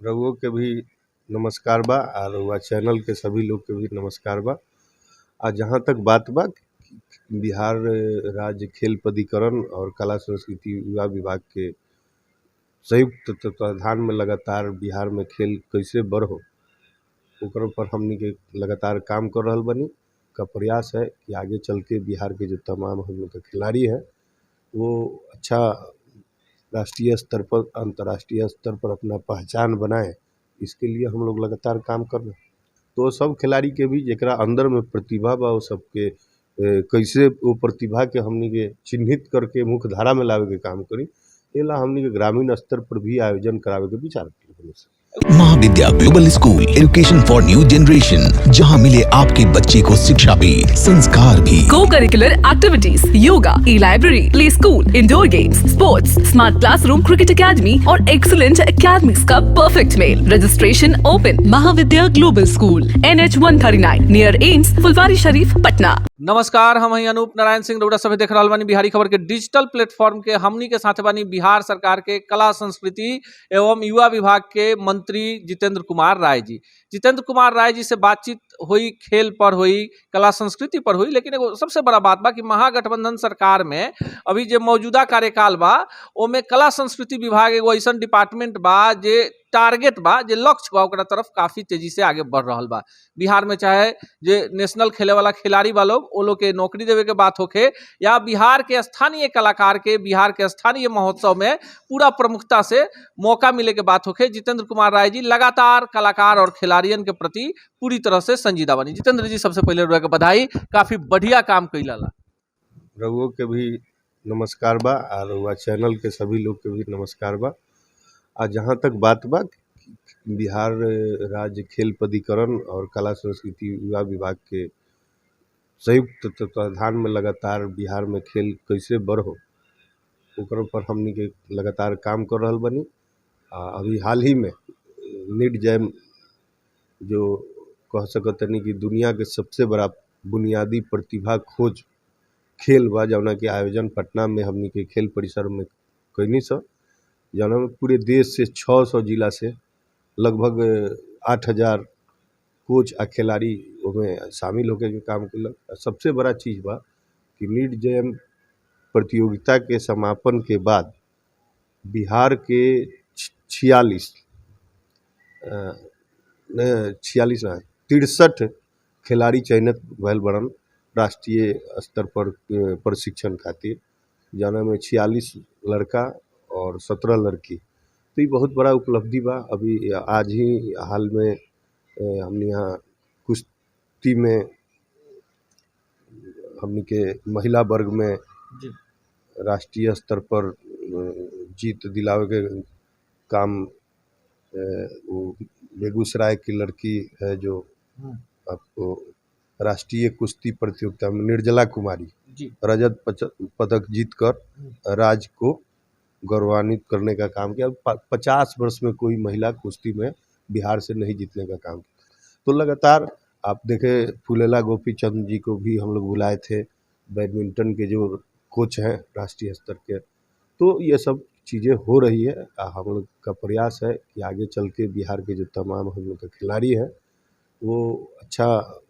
रउओ के भी नमस्कार बा और रउआ चैनल के सभी लोग के भी नमस्कार बा। जहाँ तक बात बा बिहार राज्य खेल प्राधिकरण और कला संस्कृति युवा विभाग के संयुक्त तत्वाधान में लगातार बिहार में खेल कैसे बढ़ो ओकरो पर हमनी के लगातार काम कर रहल बनी का प्रयास है कि आगे चल के बिहार के जो तमाम हम लोग के खिलाड़ी हैं वो अच्छा राष्ट्रीय स्तर पर अंतर्राष्ट्रीय स्तर पर अपना पहचान बनाए, इसके लिए हम लोग लगातार काम कर रहे हैं। तो सब खिलाड़ी के भी जेकरा अंदर में प्रतिभा बा वो सबके कैसे वो प्रतिभा के हमनी के चिन्हित करके मुख्य धारा में लावे के काम करी। एला हमनी के ग्रामीण स्तर पर भी आयोजन करावे के विचार करी। Mahavidya global school education for new generation, जहां मिले आपके बच्चे को शिक्षा भी संस्कार भी। को curricular activities, yoga, e library, play school, indoor games, sports, smart classroom, cricket academy और एक्सीलेंट एकेडमीज का परफेक्ट मेल। Registration open. Mahavidya global school, NH 139 near AIIMS, Phulwari Sharif, Patna. नमस्कार, हम हैं अनूप नारायण सिंह। रउरा सभी देख रहा बानी बिहारी खबर के डिजिटल प्लेटफॉर्म के। हमनी के साथ बानी बिहार सरकार के कला संस्कृति एवं युवा विभाग के मंत्री जितेंद्र कुमार राय जी। जितेंद्र कुमार राय जी से बातचीत हुई, खेल पर हुई, कला संस्कृति पर हुई, लेकिन एगो सबसे बड़ा बात बा कि महागठबंधन सरकार में अभी जो मौजूदा कार्यकाल बा ओमे कला संस्कृति विभाग एगो ऐसा डिपार्टमेंट बा जे टारगेट बा, जे लक्ष्य बा ओकरा तरफ काफी तेजी से आगे बढ़ रहा बा। बिहार में चाहे जे नेशनल खेले वाला खिलाड़ी बा लोग वो लोग के नौकरी देवे के बात होखे या बिहार के स्थानीय कलाकार के बिहार के स्थानीय महोत्सव में पूरा प्रमुखता से मौका मिले के बात होखे, जितेंद्र कुमार राय जी लगातार कलाकार और खिलाड़ियन के प्रति पूरी तरह से संजीदा बनी। जितेंद्र जी, सबसे पहले रउआ के बधाई, काफी बढ़िया काम कइला। रउओ के भी नमस्कार बा और रउआ चैनल के सभी लोग के भी नमस्कार बा। जहाँ तक बात बा बिहार राज्य खेल प्राधिकरण और कला संस्कृति युवा विभाग के संयुक्त तत्वाधान में लगातार बिहार में खेल कैसे बढ़ो ओकरो पर हमनी के लगातार काम कर रहल बनी। अभी हाल ही में नीट जैम जो कह सकतनी कि दुनिया के सबसे बड़ा बुनियादी प्रतिभा खोज खेल बा, जौना के आयोजन पटना में हमनी के खेल परिसर में कैनी स, जौना में पूरे देश से 600 जिला से लगभग 8000 कोच आ खिलाड़ी उसमें शामिल होकर के काम कलक। सबसे बड़ा चीज़ बा कि नीट जैम प्रतियोगिता के समापन के बाद बिहार के 63 खिलाड़ी चयनित भइल बड़न राष्ट्रीय स्तर पर प्रशिक्षण खातिर, जौना में 46 लड़का और 17 लड़की। तो ये बहुत बड़ा उपलब्धि बा। अभी आज ही हाल में हमने यहाँ कुश्ती में हमने के महिला वर्ग में राष्ट्रीय स्तर पर जीत दिलावे के काम वो बेगूसराय की लड़की है जो आपको राष्ट्रीय कुश्ती प्रतियोगिता में निर्जला कुमारी रजत पदक जीतकर राज्य को गौरवान्वित करने का काम किया। 50 वर्ष में कोई महिला कुश्ती में बिहार से नहीं जीतने का काम किया। तो लगातार आप देखें फुलेला गोपीचंद जी को भी हम लोग बुलाए थे, बैडमिंटन के जो कोच हैं राष्ट्रीय स्तर के। तो ये सब चीज़ें हो रही है। हम लोग का प्रयास है कि आगे चल के बिहार के जो तमाम हम लोग के खिलाड़ी हैं वो अच्छा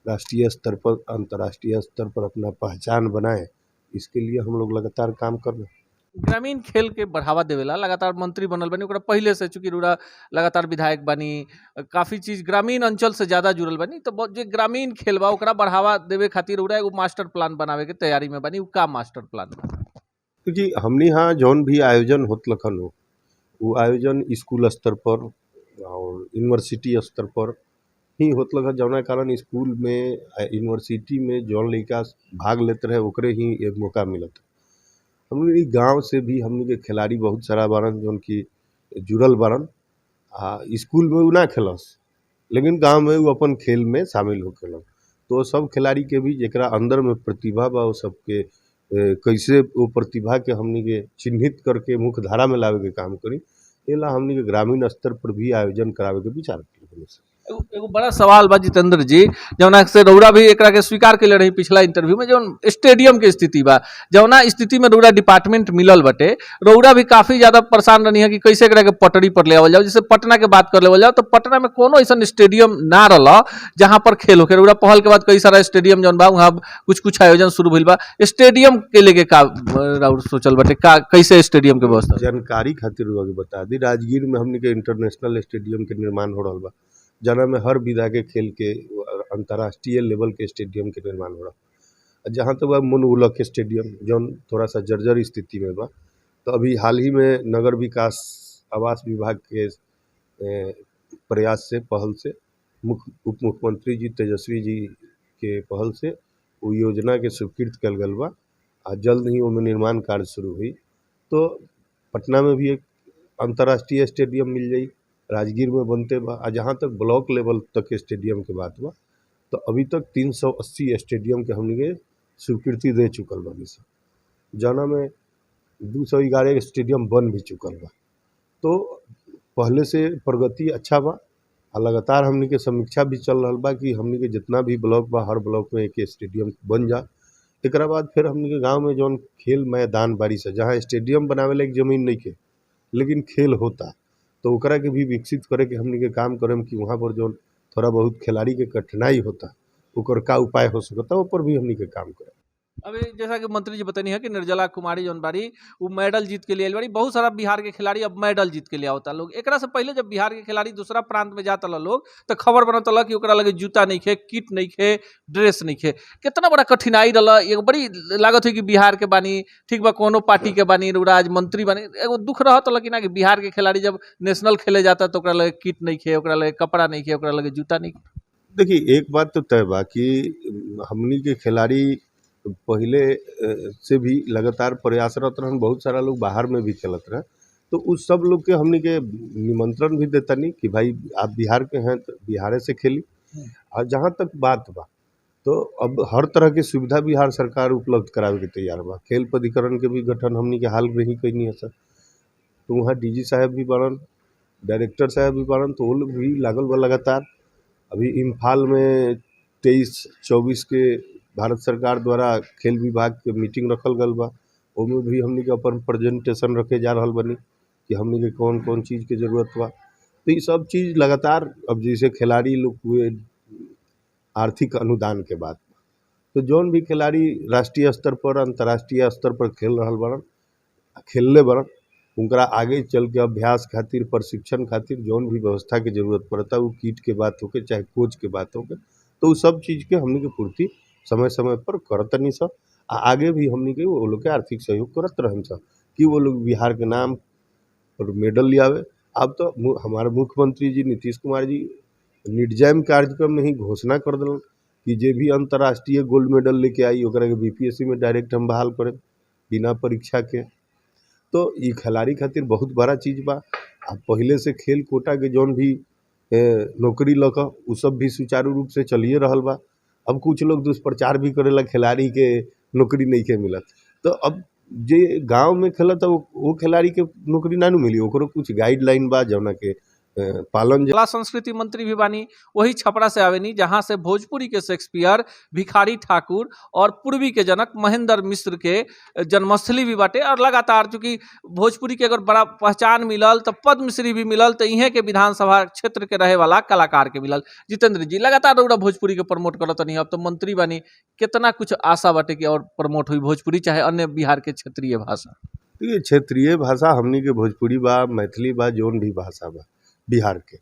राष्ट्रीय स्तर पर अंतर्राष्ट्रीय स्तर पर अपना पहचान बनाए, इसके लिए हम लोग लगातार काम कर रहे हैं। ग्रामीण खेल के बढ़ावा देवेला लगातार मंत्री बनल बनी, ओकरा पहले से चूंकि रुड़ा लगातार विधायक बनी, काफी चीज ग्रामीण अंचल से ज्यादा जुड़ल बनी, तो जो ग्रामीण खेल बा ओकरा बढ़ावा देवे खातिर उड़ा एगो मास्टर प्लान बनावे के तैयारी में बनी। उ का मास्टर प्लान बा? क्योंकि हमने यहाँ जौन भी आयोजन होत लखन हो वो आयोजन स्कूल स्तर पर और यूनिवर्सिटी स्तर पर ही होत लखन, जौना कारण स्कूल में यूनिवर्सिटी में जौन लड़का भाग लेते रहे ओकरे ही एक मौका मिलत। हमने गांव से भी हमने के खिलाड़ी बहुत सारा बारन जौन की जुड़ल बारन। स्कूल में वो ना खेलस लेकिन गांव में वो अपन खेल में शामिल हो खेलन। तो सब खिलाड़ी के भी जेकरा अंदर में प्रतिभा बा वो सबके कैसे वो प्रतिभा के हमने के चिन्हित करके मुख्य धारा में लावे के काम करी। एला हमने के ग्रामीण स्तर पर भी आयोजन करावे के विचार करी। एगो बड़ा सवाल बा जितेंद्र जी, जौना से रउरा भी एकरा के स्वीकार कैले रही पिछला इंटरव्यू में, जौन स्टेडियम के स्थिति बा, जौना स्थिति में रउरा डिपार्टमेंट मिलल बटे, रउरा भी काफी ज्यादा परेशान रही है कि कैसे एकरा के पटरी पर ले आवल जाओ। जैसे पटना के बात कर लेवल जाओ तो पटना में कोनो ऐसा स्टेडियम ना रहा जहां पर खेल होके। रउरा पहल के बाद कई सारा स्टेडियम जौन बा वहाँ कुछ कुछ आयोजन शुरू भइल बा। स्टेडियम के लेके का राउर सोचल बटे, का कैसे स्टेडियम के व्यवस्था? जानकारी खातिर लोग बता दी, राजगीर में हमने के इंटरनेशनल स्टेडियम के निर्माण हो रहा बा, जना में हर विधा के खेल के अंतर्राष्ट्रीय लेवल के स्टेडियम के निर्माण हो रहा। जहाँ तक बा मुनगुलक स्टेडियम जौन थोड़ा सा जर्जर स्थिति में बा, तो अभी हाल ही में नगर विकास आवास विभाग के प्रयास से, पहल से, उप मुख्यमंत्री जी तेजस्वी जी के पहल से वो योजना के स्वीकृत कल गल बा आ जल्द ही ओमे निर्माण कार्य शुरू हुई। तो पटना में भी एक अंतर्राष्ट्रीय स्टेडियम मिल जाई, राजगीर में बनते बा। आ जहाँ तक ब्लॉक लेवल तक के स्टेडियम के बात बा, तो अभी तक 380 स्टेडियम के हमने स्वीकृति दे चुकल बानी सब, जना में 211 स्टेडियम बन भी चुकल बा। तो पहले से प्रगति अच्छा बा आ लगातार हमनी के समीक्षा भी चल रहा बा कि हमनी के जितना भी ब्लॉक बा हर ब्लॉक में एक स्टेडियम बन जा। एकरा बाद फिर हमनी के गांव में जौन खेल मैदान बारी से, जहाँ स्टेडियम बनावे लायक जमीन नहीं के लेकिन खेल होता, तो ओकरा के भी विकसित करे के हमनी के काम करम कि वहाँ पर जौन थोड़ा बहुत खिलाड़ी के कठिनाई होता ओकर का उपाय हो सकता, ऊपर भी हमनी के काम करम। अभी जैसा कि मंत्री जी बतानी है कि निर्जला कुमारी जौन बारी वो मेडल जीत के लिए आइल बारी। बहुत सारा बिहार के खिलाड़ी अब मेडल जीत के लिए आवता लोग। एकरा से पहले जब बिहार के खिलाड़ी दूसरा प्रांत में जाता लोग तो खबर बनता कि ओकरा लगे जूता नहीं खे, किट नहीं खे, ड्रेस नहीं खे। कितना बड़ा कठिनाई रहा। एगो बड़ी लागत है कि बिहार के बानी, ठीक बा कोनो पार्टी के बानी, राज मंत्री बानी, एगो दुख रहता कि ना कि बिहार के खिलाड़ी जब नेशनल खेले जाता तो ओकरा लगे किट नहीं खे, ओकरा लगे कपड़ा नहीं खे, ओकरा लगे जूता नहीं खे। देखिए एक बात तो तय बा कि हमनी के खिलाड़ी पहले से भी लगातार प्रयासरत रहन, बहुत सारा लोग बाहर में भी खेलत रहे, तो उस सब लोग के हमनी के निमंत्रण भी देतनी कि भाई आप बिहार के हैं तो बिहार से खेली। और जहाँ तक बात बा तो अब हर तरह की सुविधा बिहार सरकार उपलब्ध करावे के तैयार बा। खेल प्राधिकरण के भी गठन हमनी के हाल में ही कैनी है सर, तो वहाँ डीजी साहब भी बड़न, डायरेक्टर साहब भी बड़न, तो वो लोग भी लागल बा लगातार। अभी इम्फाल में 23-24 के भारत सरकार द्वारा खेल विभाग के मीटिंग रखल गल बा, ओमे भी हमनी के अपन प्रेजेंटेशन रखे जा रहल बनी कि हमनी के कौन कौन चीज़ के ज़रूरत बा। तो ये सब चीज़ लगातार, अब जैसे खिलाड़ी लोग हुए आर्थिक अनुदान के बाद, तो जौन भी खिलाड़ी राष्ट्रीय स्तर पर अंतर्राष्ट्रीय स्तर पर खेल रहल बड़न, खेलले बड़न, उनकरा आगे चल के अभ्यास खातिर, प्रशिक्षण खातिर जौन भी व्यवस्था की जरूरत पड़ता, वो किट के बात होके चाहे कोच के बात होके, तो उस सब चीज़ के हमनी के पूर्ति समय समय पर करतनी सब। आगे भी हमनी के वो लोग के आर्थिक सहयोग करत रहन सब कि वो लोग बिहार के नाम पर मेडल ले आवे। अब तो हमारे मुख्यमंत्री जी नीतीश कुमार जी निडजैम कार्यक्रम में ही घोषणा कर दिलन कि जे भी अंतर्राष्ट्रीय गोल्ड मेडल लेके आई ओकरा के बीपीएससी में डायरेक्ट हम बहाल करें बिना परीक्षा के। तो ये खिलाड़ी खातिर बहुत बड़ा चीज़ बा। अब पहले से खेल कोटा के जौन भी नौकरी लक उ सब भी सुचारू रूप से चलिए रहल बा। अब कुछ लोग दुष्प्रचार भी करेला खिलाड़ी के नौकरी नहीं के मिलत, तो अब जे गांव में खेलत वो खिलाड़ी के नौकरी ना मिली, ओकरो कुछ गाइडलाइन बा जौना के पालन। कला संस्कृति मंत्री भी बानी वही छपरा से आवेनी, जहां से भोजपुरी के शेक्सपियर भिखारी ठाकुर और पूर्वी के जनक महेंद्र मिश्र के जन्मस्थली भी बाटे। और लगातार चूंकि भोजपुरी के अगर बड़ा पहचान मिलल तो पद्मश्री भी मिलल, तो इहे के विधानसभा क्षेत्र के रहे वाला कलाकार के मिलल। जितेंद्र जी लगातार रउरा भोजपुरी के प्रमोट करत नहीं, अब तो मंत्री बानी, कितना कुछ आशा बाटे कि और प्रमोट हुई भोजपुरी चाहे अन्य बिहार के क्षेत्रीय भाषा? ये क्षेत्रीय भाषा हमनी के भोजपुरी बा, मैथिली बा, जौन भी भाषा बा बिहार के,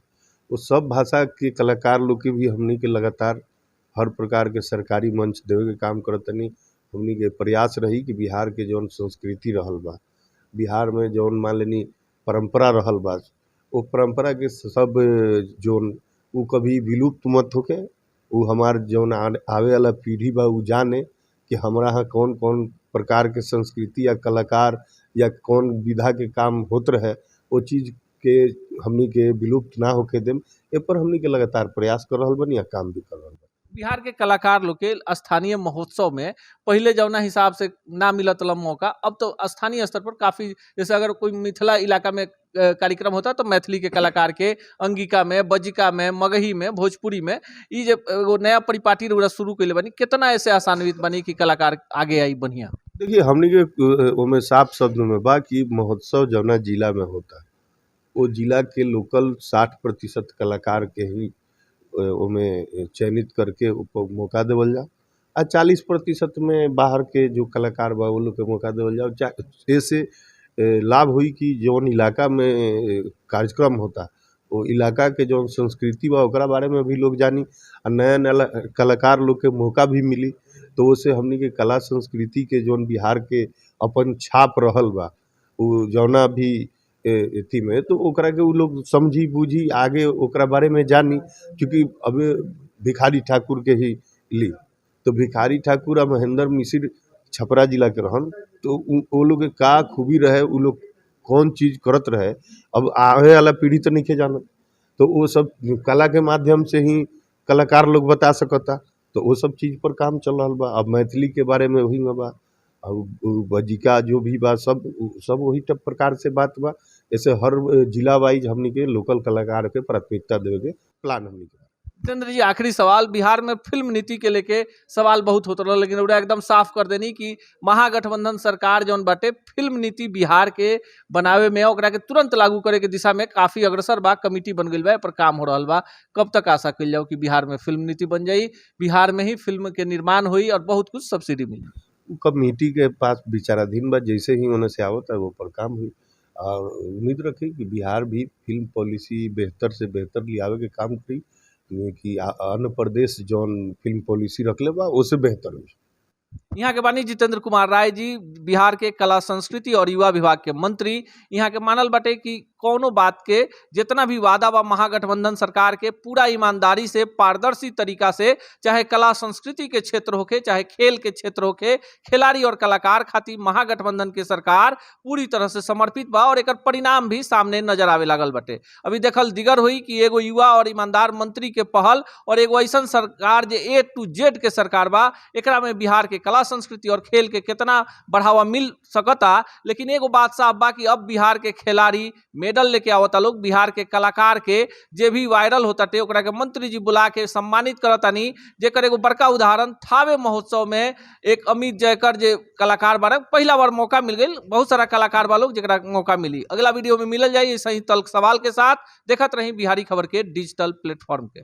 वो सब भाषा के कलाकार लोग के भी हमनी के लगातार हर प्रकार के सरकारी मंच देवे के काम करतनी। हमनी के प्रयास रही कि बिहार के जौन संस्कृति रहल बा, बिहार में जौन मान लेनी परंपरा रहल बा, वो परंपरा के सब जौन वो कभी विलुप्त मत होके, वो हमार जौन आवे वाला पीढ़ी बा वो जाने कि हमारा यहाँ कौन कौन प्रकार के संस्कृति या कलाकार या कौन विधा के काम होत रहे, वो चीज़ के हमनी के विलुप्त ना होके देम, ए पर हमनी के लगातार प्रयास कर रहल बनी या काम भी कर रहल बनी। बिहार के कलाकार लोग के स्थानीय महोत्सव में पहले जौना हिसाब से ना मिलत रहा मौका, अब तो स्थानीय स्तर पर काफी, जैसे अगर कोई मिथिला इलाका में कार्यक्रम होता तो मैथिली के कलाकार के अंगिका में, बजिका में, मगही में, भोजपुरी में ये जो वो नया परिपाटी रउरा शुरू कैले बनी, कितना ऐसे आसान्वित बनी कि कलाकार आगे आई बढ़िया? देखिए हमनी के ओमे साफ शब्द में बा कि महोत्सव जौना जिला में होता है वो जिला के लोकल 60% कलाकार के ही ओमे चयनित करके मौका देवल जाओ आ 40% में बाहर के जो कलाकार बा वो लोग के मौका देवल जाओ। ऐसे लाभ हुई कि जौन इलाका में कार्यक्रम होता वो इलाका के जौन संस्कृति बा ओकरा बारे में भी लोग जानी और नया नया कलाकार लोग के मौका भी मिली। तो उससे हमनी के कला संस्कृति के जौन बिहार के अपन छाप रहल बा वो जौना भी एथी में तो ओकरा के उ लोग समझी बूझी आगे ओकरा बारे में जानी। क्योंकि अब भिखारी ठाकुर के ही ली तो भिखारी ठाकुर और महेंद्र मिश्र छपरा जिला के रहन तो वो लोग के का खूबी रहे, उ लोग कौन चीज़ करत रहे, अब आवे वाला पीढ़ी तो नहीं जानत। तो वो सब कला के माध्यम से ही कलाकार लोग बता सकता। तो वो सब चीज़ पर काम चल रहा बा। अब मैथिली के बारे में वही में बा, अब बजिका जो भी बा सब वही प्रकार से बात बा। ऐसे हर जिला वाइज हमनी के लोकल कलाकार के प्राथमिकता देवे के प्लान हमनी के। जितेंद्र जी, आखिरी सवाल, बिहार में फिल्म नीति के लेके सवाल बहुत होता रहा, लेकिन उड़ा एकदम साफ कर देनी कि महागठबंधन सरकार जौन बाटे फिल्म नीति बिहार के बनावे में ओकरा के तुरंत लागू करे के दिशा में काफी अग्रसर बा, कमिटी बन गई बा, पर काम हो रहा बा। कब तक आशा कल जाओ कि बिहार में फिल्म नीति बन जाई, बिहार में ही फिल्म के निर्माण हुई और बहुत कुछ सब्सिडी मिली? कमिटी के पास विचाराधीन बा, जैसे ही उन्हें से आवत है वो पर काम हुई और उम्मीद रखी कि बिहार भी फिल्म पॉलिसी बेहतर से बेहतर लियावे के काम करी कि अन्य प्रदेश जौन फिल्म पॉलिसी रखले बा उससे बेहतर हो। यहाँ के बानी जितेंद्र कुमार राय जी, बिहार के कला संस्कृति और युवा विभाग के मंत्री। यहाँ के मानल बाटे कि कौनो बात के जितना भी वादा बा महागठबंधन सरकार के पूरा ईमानदारी से, पारदर्शी तरीका से, चाहे कला संस्कृति के क्षेत्र होके, चाहे खेल के क्षेत्र होके, खिलाड़ी और कलाकार खातिर महागठबंधन के सरकार पूरी तरह से समर्पित बा और एकर परिणाम भी सामने नजर आवे लागल बाटे। अभी देखल दिगर हुई कि एगो युवा और ईमानदार मंत्री के पहल और एगो ऐसा सरकार जे A to Z के सरकार बा, एकरा में बिहार के कला संस्कृति और खेल के कितना बढ़ावा मिल सकता। लेकिन एगो बात साफ बा कि अब बिहार के खिलाड़ी मेडल लेके आवता लोग, बिहार के कलाकार के जे भी वायरल होता टे ओकरा के मंत्री जी बुला के सम्मानित करतानी। जेकर एगो बड़का उदाहरण थावे महोत्सव में एक अमित जयकर जे कलाकार बारे पहला बार मौका मिल गई, बहुत सारा कलाकार बा लोग जेकरा मौका मिली। अगला वीडियो में मिलल जाए सही तल्ख सवाल के साथ। देखत रही बिहारी खबर के डिजिटल प्लेटफॉर्म के।